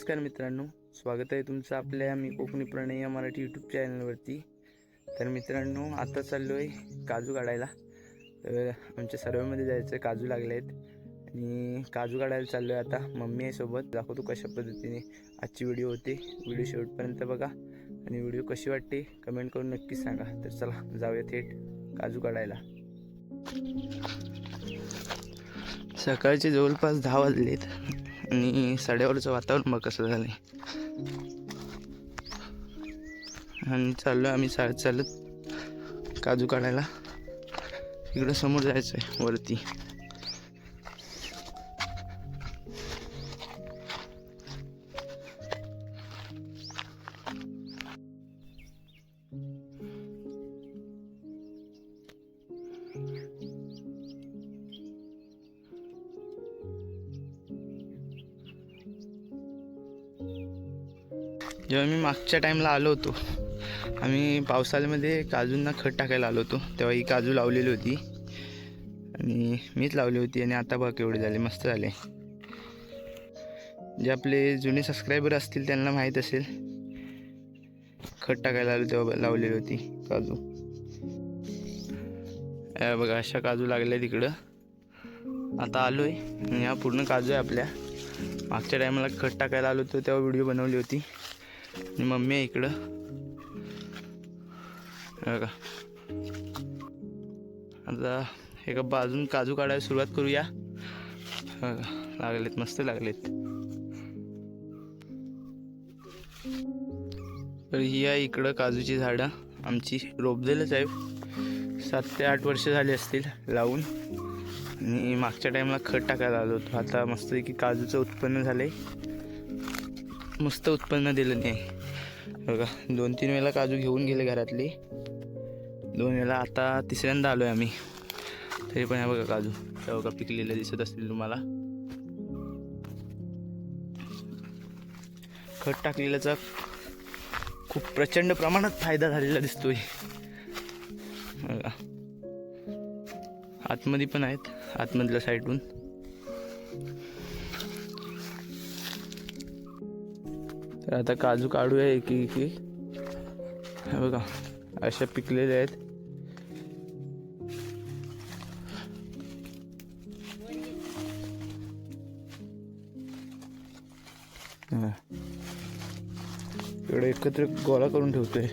नमस्कार मित्रांनो, स्वागत आहे तुमचं आपल्या मी कोकणी प्रणय या मराठी यूट्यूब चॅनलवरती। तर मित्रांनो, आता चाललो आहे काजू काढायला। तर आमच्या सर्वेमध्ये जायचं, काजू लागले आहेत आणि काजू काढायला चाललो आहे आता। मम्मी आहे सोबत, दाखवतो कशा पद्धतीने आजची व्हिडिओ होते। व्हिडिओ शेवटपर्यंत बघा आणि व्हिडिओ कशी वाटते कमेंट करून नक्कीच सांगा। तर चला जाऊया थेट काजू काढायला। सकाळचे जवळपास 10 वाजलेत आणि साड्यावरचं वातावरण बघ कसं झालंय। आणि चाललो आम्ही चालत काजू काढायला। इकडं समोर जायचं आहे वरती। जेव्हा मी मागच्या टाईमला आलो होतो, आम्ही पावसाळ्यामध्ये काजूंना खत टाकायला आलो होतो, तेव्हा ही काजू लावलेली होती आणि मीच लावली होती। आणि आता बघ केवढे झाले, मस्त झाले। जे आपले जुने सबस्क्रायबर असतील त्यांना माहीत असेल, खत टाकायला आलो तेव्हा लावलेली होती काजू। बघा अशा काजू लागल्या तिकडं। आता आलो आहे आणि या पूर्ण काजू आहे आपल्या। मागच्या टायमाला खत टाकायला आलो होतो तेव्हा व्हिडिओ बनवली होती। आणि मम्मी आहे इकडं बघा। आता एका बाजून काजू काढायला सुरुवात करूया। बघा लागलेत, मस्त लागलेत। तर ही आहे इकडं काजूची झाडं आमची, रोपलेलंच आहे। 7 ते 8 वर्ष झाली असतील लावून। आणि मागच्या टाईमला खत टाकायला आलो होतो। आता मस्त की काजूचं उत्पन्न झालंय, मस्त उत्पन्न दिलं नाही बघा। 2-3 वेळेला काजू घेऊन गेले घरातले, 2 वेळेला। आता तिसऱ्यांदा आलो आहे आम्ही, तरी पण बघा काजू बघा पिकलेलं दिसत असतील तुम्हाला। खत टाकलेल्याचा खूप प्रचंड प्रमाणात फायदा झालेला दिसतोय बघा। आतमध्ये पण आहेत, आतमधल्या साईडून। तर आता काजू काढूया एक एक। बघा अशा पिकलेल्या आहेत। इकडे एकत्र गोळा करून ठेवतोय।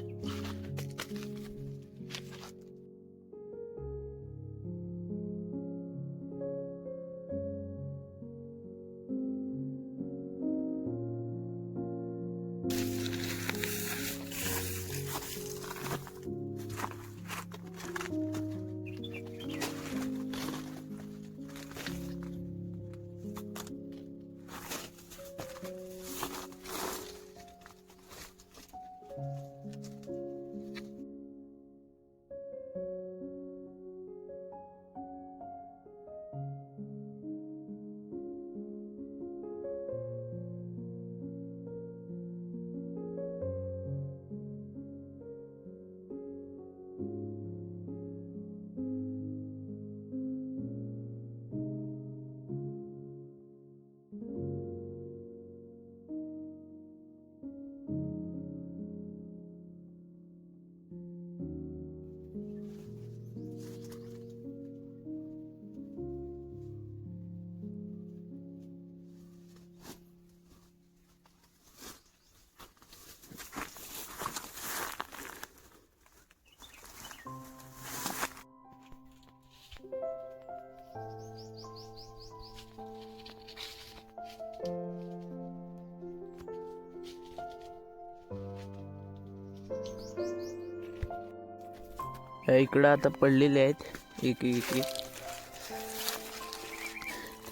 इकडं आता पडलेले आहेत एक एक एक।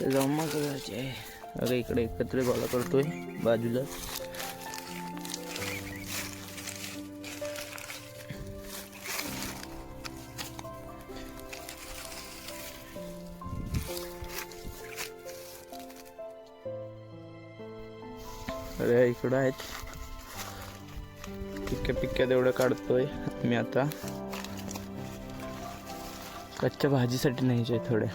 तर जमा करायचे आहे। अरे इकडे एकत्र गोळा करतोय बाजूला। अरे इकडं आहेत पिक्या पिक्या, तेवढं काढतोय मी आता। कच्च्या भाजीसाठी न्यायचे थोड्या।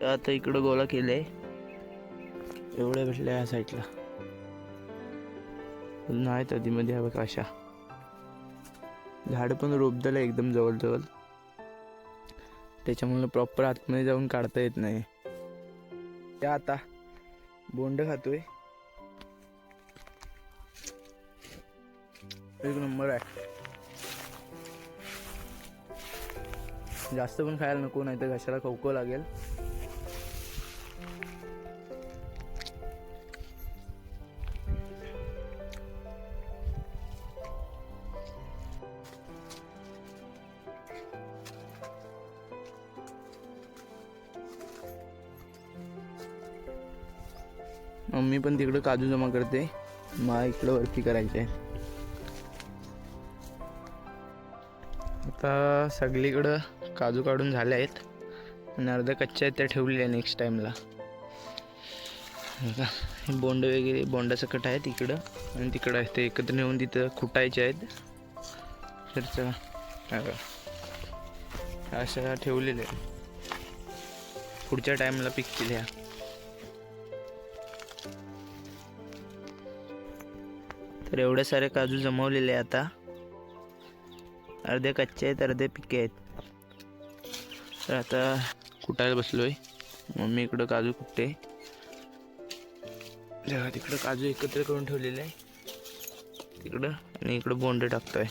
आता इकडं गोळा केलंय, एवढ्या भेटल्या या साईडला नाहीत. आधीमध्ये हा बघा अशा झाड पण रोपदाला एकदम जवळ त्याच्यामुळे प्रॉपर आतमध्ये जाऊन काढता येत नाही. त्या आता बोंड खातोय, एक नंबर आहे. जास्त पण खायला नको, नाही तर घशाला खवखव लागेल. मम्मी पण तिकडं काजू जमा करते, मला इकडं वरती करायचे. आता सगळीकडं काजू काढून झाले आहेत आणि अर्ध्या कच्च्या आहेत त्या ठेवलेल्या नेक्स्ट टाइमला. बोंड वगैरे बोंडाचं कट आहे तिकडं आणि तिकडं आहे, ते एकत्र नेऊन तिथं खुटायचे आहेत. तर चला अशा ठेवलेल्या आहेत, पुढच्या टाइमला पिकतील ह्या. तर एवढे सारे काजू जमवलेले आहे. आता अर्धे कच्चे आहेत, अर्धे पिके आहेत. तर आता कुटायला बसलोय, मम्मी इकडं काजू कुटते. जेव्हा तिकडं काजू एकत्र करून ठेवलेले आहे तिकडं, आणि इकडं बोंड टाकतोय.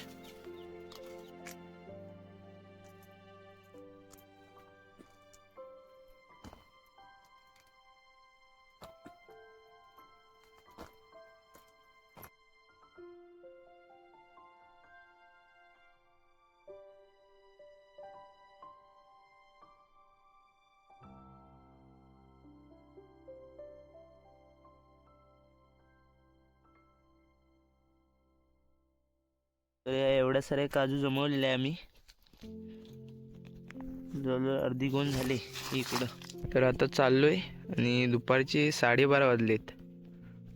तर एवढ्या सारे काजू जमवलेले आहे आम्ही, जवळजवळ अर्धी गोण झाली इकडं. तर आता चाललोय आणि दुपारचे 12:30 वाजलेत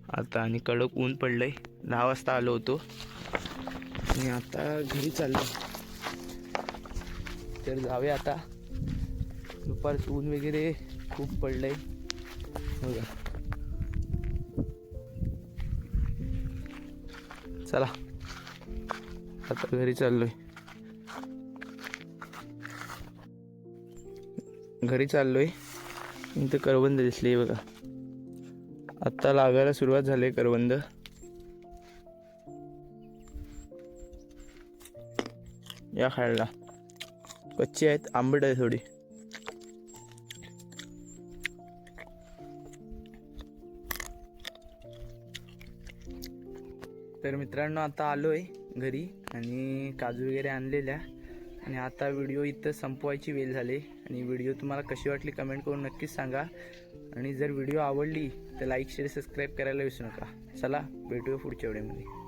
आता, आणि कडक ऊन पडलंय. 10 वाजता आलो होतो आणि आता घरी चाललो. तर जाऊया आता, दुपारचं ऊन वगैरे खूप पडलंय बघा. चला आता घरी चाललोय. इथं करवंद दिसली बघा, आता लागायला सुरुवात झाली करवंद. या खायला कच्ची आहेत, आंबट आहे थोडी. तर मित्रांनो आता आलोय घरी आणि काजू वगैरे आणलेल्या, आणि आता व्हिडिओ इथं संपवायची वेळ झाली. आणि व्हिडिओ तुम्हाला कशी वाटली कमेंट करून नक्कीच सांगा, आणि जर व्हिडिओ आवडली तर लाईक शेअर सबस्क्राईब करायला विसरू नका. चला भेटूया पुढच्या व्हिडिओमध्ये.